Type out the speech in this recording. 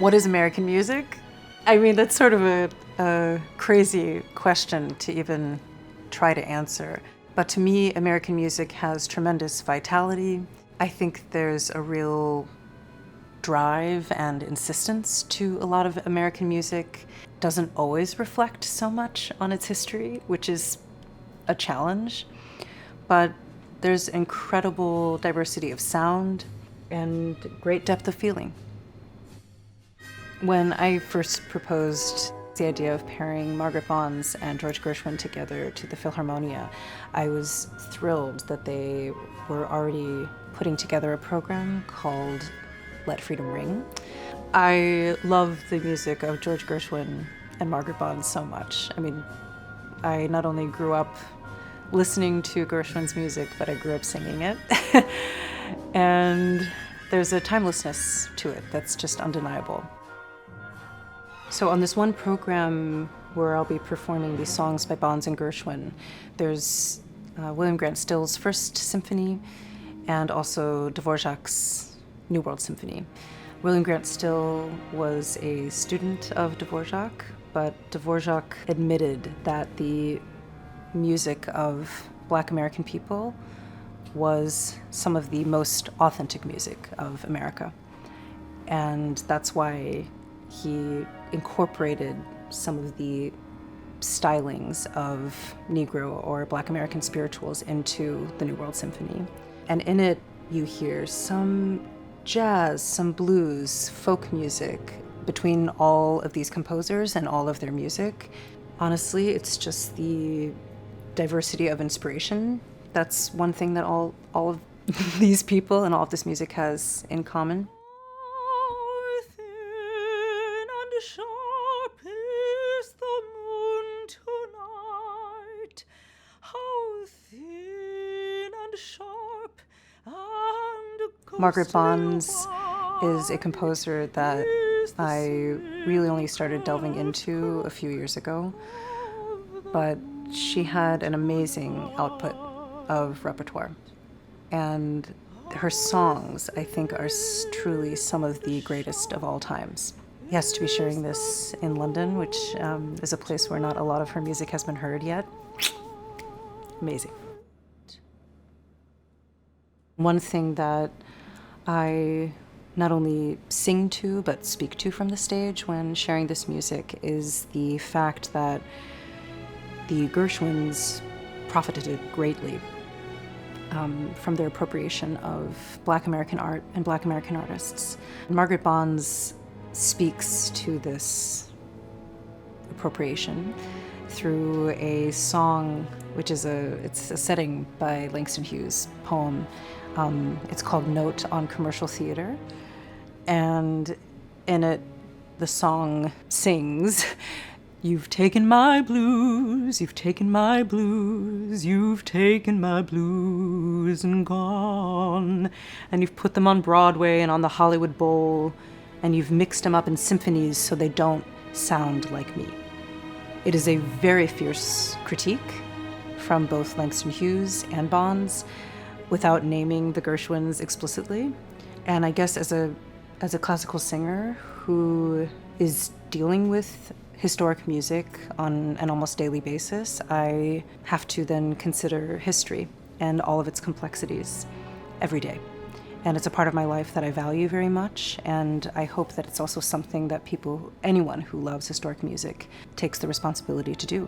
What is American music? I mean, that's sort of a crazy question to even try to answer. But to me, American music has tremendous vitality. I think there's a real drive and insistence to a lot of American music. Doesn't always reflect so much on its history, which is a challenge. But there's incredible diversity of sound and great depth of feeling. When I first proposed the idea of pairing Margaret Bonds and George Gershwin together to the Philharmonia, I was thrilled that they were already putting together a program called Let Freedom Ring. I love the music of George Gershwin and Margaret Bonds so much. I mean, I not only grew up listening to Gershwin's music, but I grew up singing it. And there's a timelessness to it that's just undeniable. So on this one program where I'll be performing these songs by Bonds and Gershwin, there's William Grant Still's First Symphony and also Dvořák's New World Symphony. William Grant Still was a student of Dvořák, but Dvořák admitted that the music of Black American people was some of the most authentic music of America. And that's why he incorporated some of the stylings of Negro or Black American spirituals into the New World Symphony. And in it, you hear some jazz, some blues, folk music between all of these composers and all of their music. Honestly, it's just the diversity of inspiration. That's one thing that all of these people and all of this music has in common. Sharp is the moon tonight, how thin and sharp and Margaret Bonds is a composer that I really only started delving into a few years ago, but she had an amazing output of repertoire. And her songs, I think, are truly some of the greatest of all times. Yes, to be sharing this in London, which is a place where not a lot of her music has been heard yet. Amazing. One thing that I not only sing to, but speak to from the stage when sharing this music is the fact that the Gershwins profited greatly from their appropriation of Black American art and Black American artists. Margaret Bonds speaks to this appropriation through a song, which is it's a setting by Langston Hughes poem. It's called Note on Commercial Theater, and in it, the song sings, "You've taken my blues, you've taken my blues, you've taken my blues and gone, and you've put them on Broadway and on the Hollywood Bowl, and you've mixed them up in symphonies so they don't sound like me." It is a very fierce critique from both Langston Hughes and Bonds without naming the Gershwins explicitly. And I guess as a classical singer who is dealing with historic music on an almost daily basis, I have to then consider history and all of its complexities every day. And it's a part of my life that I value very much, and I hope that it's also something that anyone who loves historic music, takes the responsibility to do.